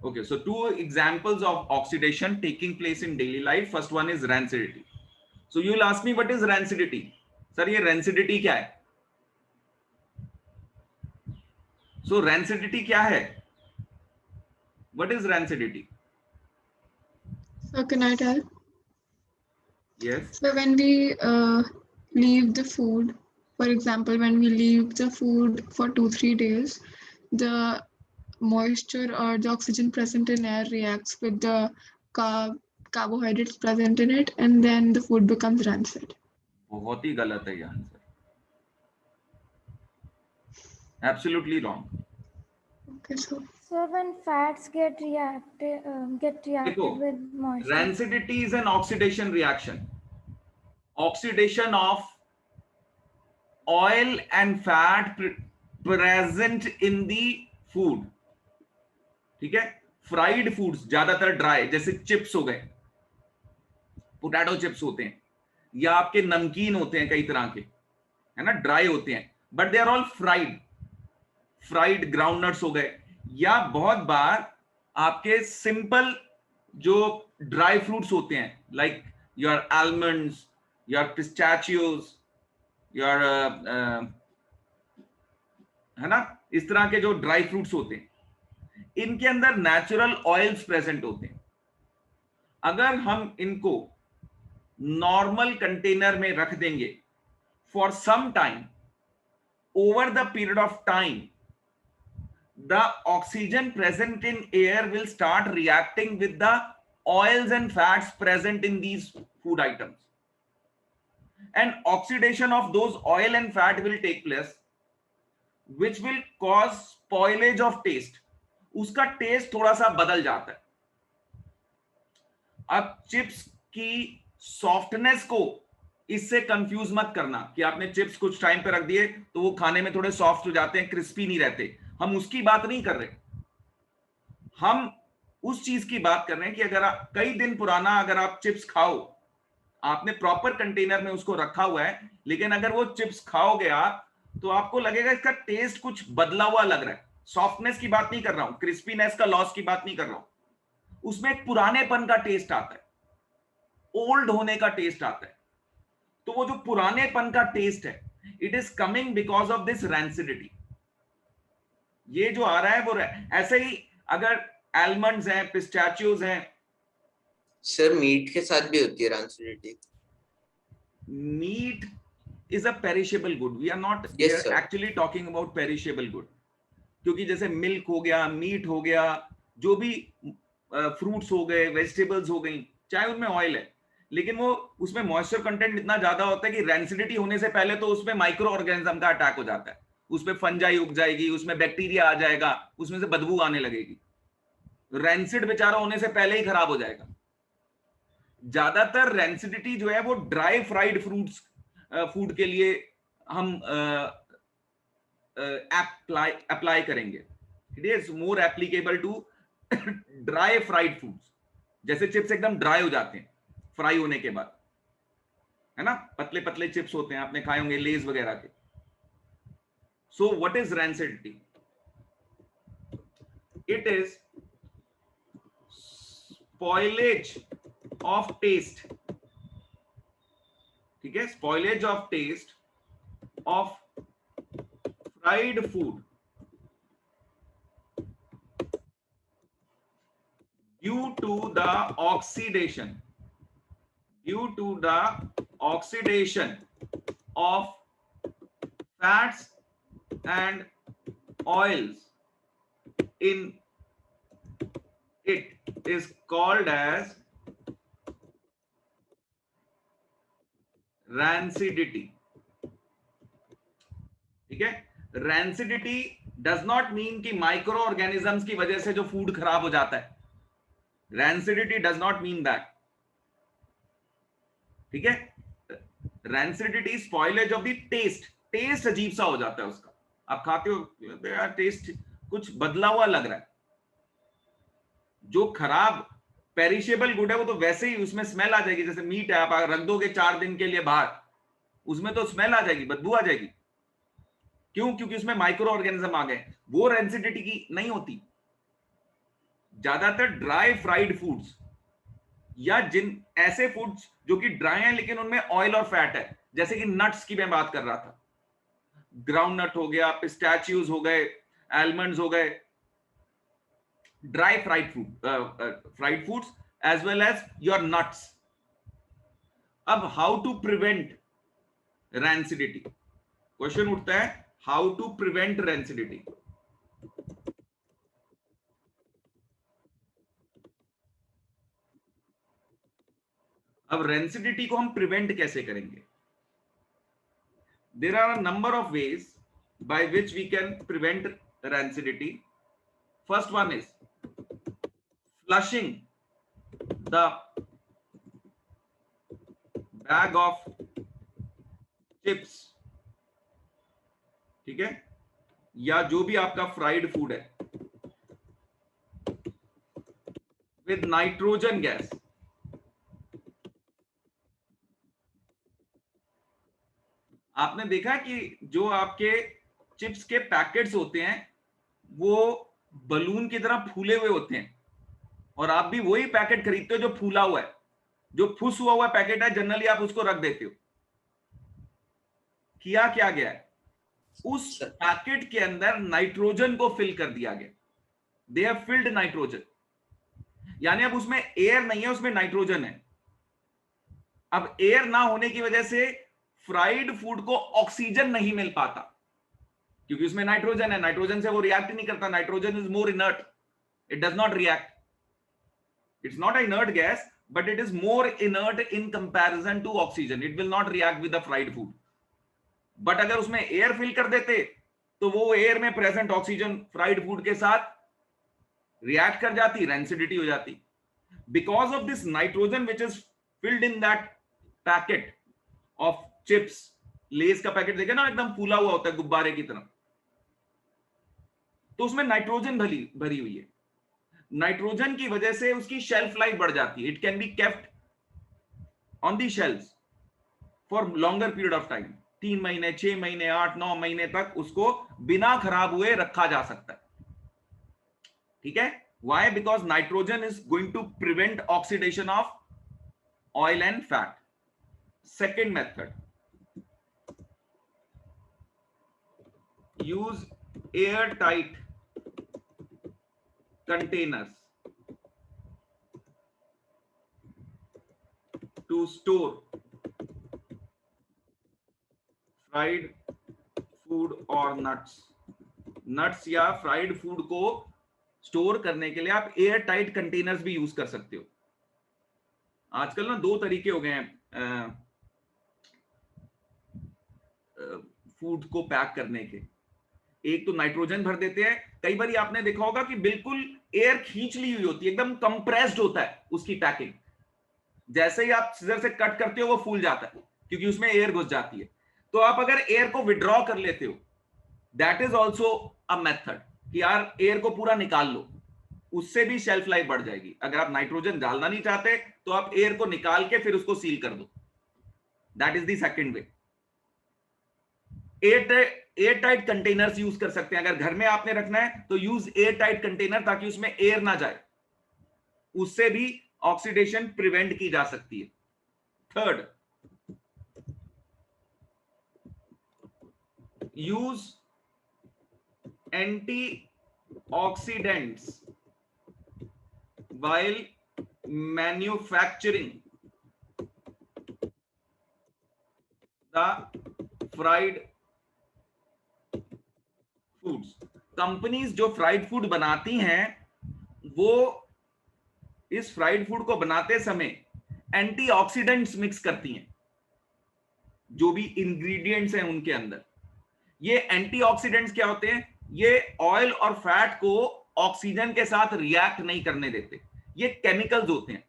Okay, so two examples of oxidation taking place in daily life. First one is rancidity. So you'll ask me, what is rancidity? Sir, ये rancidity क्या है? So rancidity क्या है? What is rancidity? So can I tell? Yes. So when we leave the food, for example, when we leave the food for 2-3 days, the moisture or the oxygen present in air reacts with the carbohydrates present in it, and then the food becomes rancid. बहुत ही गलत है ये answer. Absolutely wrong. Okay, so when fats get reacted देखो, with moisture. rancidity is an oxidation reaction. Oxidation of oil and fat present in the food. ठीक है. Fried foods ज्यादातर dry, जैसे chips हो गए, पोटैटो चिप्स होते हैं, या आपके नमकीन होते हैं कई तरह के, है ना, ड्राई होते हैं, but they are all fried groundnuts हो गए, या बहुत बार आपके सिंपल जो ड्राई फ्रूट्स होते हैं, like your almonds, your pistachios, your है ना, इस तरह के जो ड्राई फ्रूट्स होते हैं, इनके अंदर नेचुरल ऑयल्स प्रेजेंट होते हैं. अगर हम इनको नॉर्मल कंटेनर में रख देंगे for some time, over the period of time the oxygen present in air will start reacting with the oils and fats present in these food items, and oxidation of those oil and fat will take place, which will cause spoilage of taste. उसका test थोड़ा सा बदल जाता है. अब chips की softness को इससे कंफ्यूज मत करना कि आपने चिप्स कुछ टाइम पे रख दिए तो वो खाने में थोड़े सॉफ्ट हो जाते हैं, क्रिस्पी नहीं रहते. हम उसकी बात नहीं कर रहे, हम उस चीज की बात कर रहे हैं कि अगर कई दिन पुराना अगर आप चिप्स खाओ, आपने प्रॉपर कंटेनर में उसको रखा हुआ है, लेकिन अगर वो चिप्स खाओगे आप, तो आपको लगेगा इसका टेस्ट कुछ बदला हुआ लग रहा है. सॉफ्टनेस की बात नहीं कर रहा हूं, क्रिस्पीनेस का लॉस की बात नहीं कर रहा हूं. उसमें एक पुरानेपन का टेस्ट आता है, ओल्ड होने का टेस्ट आता है. तो वो जो पुरानेपन का टेस्ट है, it is coming because of this rancidity. ये जो आ रहा है वो ऐसे ही अगर आलमंड्स हैं, पिस्टाचियोज हैं. सर मीट के साथ भी होती है rancidity. Meat is a perishable good. We are not Yes, sir. actually talking about perishable good. क्योंकि जैसे मिल्क हो गया, मीट हो गया, जो भी फ्रूट्स हो गए, वेजिटेबल्स हो गई, चाहे उनमें ऑयल है, लेकिन वो उसमें मॉइस्चर कंटेंट इतना ज्यादा होता है कि रैंसिडिटी होने से पहले तो उसमें माइक्रो ऑर्गेनिज्म का अटैक हो जाता है, उसमें फंजाई उग जाएगी, उसमें बैक्टीरिया आ जाएगा, उसमें से बदबू आने लगेगी. रैंसिड बेचारा होने से पहले ही खराब हो जाएगा. ज्यादातर रैंसिडिटी जो है वो ड्राई फ्राइड फ्रूट्स फूड के लिए हम अप्लाई करेंगे. It is more applicable to dry fried foods. जैसे चिप्स एकदम ड्राई हो जाते हैं फ्राई होने के बाद, है ना, पतले पतले चिप्स होते हैं, आपने खाए होंगे लेज वगैरह के. So what is rancidity? It is spoilage of taste. ठीक है, spoilage of taste of fried food due to the oxidation of fats and oils in it is called as rancidity. ठीक है, rancidity does not mean कि micro organisms की वजह से जो food खराब हो जाता है. rancidity does not mean that. ठीक है, rancidity spoilage of the taste. Taste अजीब सा हो जाता है उसका, आप खाते हो यार टेस्ट कुछ बदला हुआ लग रहा है. जो खराब पेरिशेबल गुड है वो तो वैसे ही उसमें स्मेल आ जाएगी. जैसे मीट है, आप रख दोगे 4 दिन के लिए बाहर, उसमें तो स्मेल आ जाएगी, बदबू आ जाएगी. क्यों? क्योंकि उसमें माइक्रो ऑर्गेनिज्म आ गए. वो रेंसिडिटी की नहीं होती. ज्यादातर ड्राई फ्राइड फूड्स या जिन ऐसे फूड्स जो कि ड्राई हैं लेकिन उनमें ऑयल और फैट है, जैसे कि नट्स की मैं बात कर रहा था, ग्राउंड नट हो गया, पिस्टैचियोज हो गए, आलमंड्स हो गए, dry fried foods as well as your nuts. अब how to prevent rancidity, question उठता है, हाउ टू प्रिवेंट रैंसिडिटी. अब रैंसिडिटी को हम प्रिवेंट कैसे करेंगे? There are a number of ways by which we can prevent rancidity. First one is flushing the bag of chips, ठीक है, या जो भी आपका फ्राइड फूड है, with नाइट्रोजन गैस. आपने देखा कि जो आपके चिप्स के पैकेट्स होते हैं वो बलून की तरह फूले हुए होते हैं, और आप भी वही पैकेट खरीदते हो जो फूला हुआ है, जो फुस हुआ पैकेट है, जनरली आप उसको रख देते हो. किया क्या गया है, उस पैकेट के अंदर नाइट्रोजन को फिल कर दिया गया. दे हैव फिल्ड नाइट्रोजन, यानी अब उसमें एयर नहीं है, उसमें नाइट्रोजन है. अब एयर ना होने की वजह से फ्राइड फूड को ऑक्सीजन नहीं मिल पाता, क्योंकि उसमें नाइट्रोजन है. नाइट्रोजन से वो रिएक्ट नहीं करता. Nitrogen is more inert, it does not react. It's not a inert gas, but it is more inert in comparison to oxygen. It will not react with the fried food. But अगर उसमें air fill कर देते तो वो air में present oxygen fried food के साथ react कर जाती, रैंसिडिटी हो जाती. Because of this nitrogen which is filled in that packet of chips, less का पैकेट देखे ना, एकदम फूला हुआ होता है गुब्बारे की तरह, तो उसमें नाइट्रोजन भरी हुई है. नाइट्रोजन की वजह से उसकी शेल्फ लाइफ बढ़ जाती है. It can be kept on the shelves for longer period of time. 3 महीने, 6 महीने, 8-9 महीने तक उसको बिना खराब हुए रखा जा सकता है. ठीक है, why? Because nitrogen is going to prevent oxidation of oil and fat. Second method, use airtight containers to store fried food or nuts. Nuts या फ्राइड फूड को स्टोर करने के लिए आप एयर टाइट कंटेनर्स भी यूज कर सकते हो. आजकल ना 2 तरीके हो गए हैं फूड को पैक करने के. एक तो नाइट्रोजन भर देते हैं. कई बार आपने देखा होगा कि बिल्कुल एयर खींच ली हुई होती है, एकदम कंप्रेस्ड होता है उसकी पैकिंग. जैसे ही आप सीजर से कट करते हो वो फूल जाता है, क्योंकि उसमें एयर घुस जाती है. तो आप अगर एयर को विड्रॉ कर लेते हो, that is also a method कि यार एयर को पूरा निकाल लो, उससे भी शेल्फ लाइफ बढ़ जाएगी. अगर आप नाइट्रोजन डालना नहीं चाहते तो आप एयर को निकाल के फिर उसको सील कर दो. That is the second way. Air tight containers use कर सकते हैं. अगर घर में आपने रखना है तो यूज एयर टाइट कंटेनर, ताकि उसमें एयर ना जाए. उससे भी ऑक्सीडेशन प्रिवेंट की जा सकती है. Third, use antioxidants while manufacturing the fried foods. Companies जो फ्राइड फूड बनाती हैं वो इस फ्राइड फूड को बनाते समय एंटीऑक्सीडेंट्स मिक्स करती हैं, जो भी इंग्रेडिएंट्स हैं उनके अंदर. ये एंटीऑक्सीडेंट्स क्या होते हैं? ये ऑयल और फैट को ऑक्सीजन के साथ रिएक्ट नहीं करने देते. ये केमिकल्स होते हैं.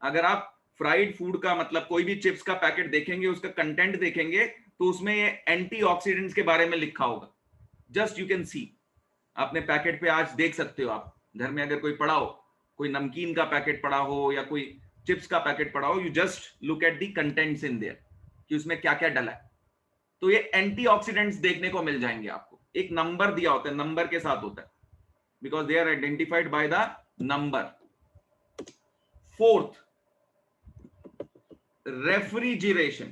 अगर आप फ्राइड फूड का मतलब कोई भी चिप्स का पैकेट देखेंगे, उसका कंटेंट देखेंगे, तो उसमें ये एंटीऑक्सीडेंट्स के बारे में लिखा होगा. जस्ट यू कैन सी, अपने पैकेट पे आज देख सकते हो. आप घर में अगर कोई पड़ा हो, कोई नमकीन का पैकेट पड़ा हो या कोई चिप्स का पैकेट पड़ा हो, you just look at the contents in their कि उसमें क्या क्या डला है. तो ये एंटीऑक्सीडेंट्स देखने को मिल जाएंगे आपको. एक नंबर दिया होता है, नंबर के साथ होता है, because they are identified by the number. Fourth, refrigeration,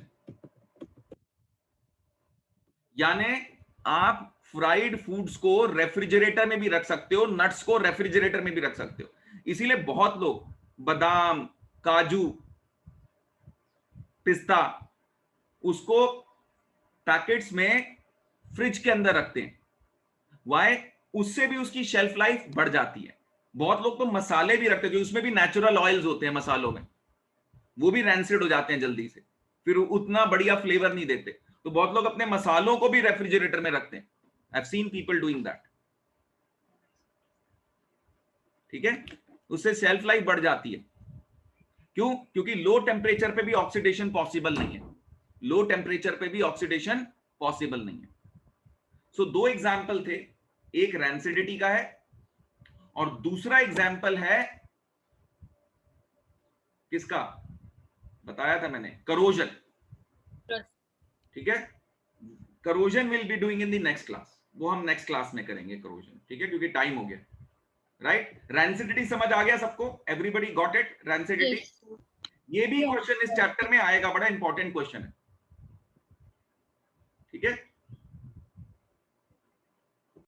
यानी आप फ्राइड फूड्स को रेफ्रिजरेटर में भी रख सकते हो, नट्स को रेफ्रिजरेटर में भी रख सकते हो। इसीलिए बहुत लोग बादाम, काजू, पिस्ता उसको पैकेट्स में फ्रिज के अंदर रखते हैं। वाई? उससे भी उसकी शेल्फ लाइफ बढ़ जाती है। बहुत लोग तो मसाले भी रखते हैं, उसमें भी नेचुरल ऑयल्स होते हैं मसालों में, वो भी रैंसिड हो जाते हैं जल्दी से, फिर उतना बढ़िया फ्लेवर नहीं देते। तो बहुत लोग अपने मसालों को भी रेफ्रिजरेटर में रखते हैं। I have seen people doing that. ठीक है, उससे शेल्फ लाइफ बढ़ जाती है। क्यों? क्योंकि लो टेम्परेचर पे भी ऑक्सीडेशन पॉसिबल नहीं है। लो टेम्परेचर पे भी ऑक्सीडेशन पॉसिबल नहीं है। सो दो एग्जाम्पल थे, एक रैंसिडिटी का है और दूसरा एग्जाम्पल है किसका बताया था मैंने, करोजन। ठीक है, corrosion will be doing in the next class, वो हम नेक्स्ट क्लास में करेंगे करोजन। ठीक है, क्योंकि टाइम हो गया। राइट, रैंसिडिटी समझ आ गया सबको? Everybody got it? रैंसिडिटी, ये भी क्वेश्चन इस चैप्टर में आएगा, बड़ा इंपॉर्टेंट क्वेश्चन है।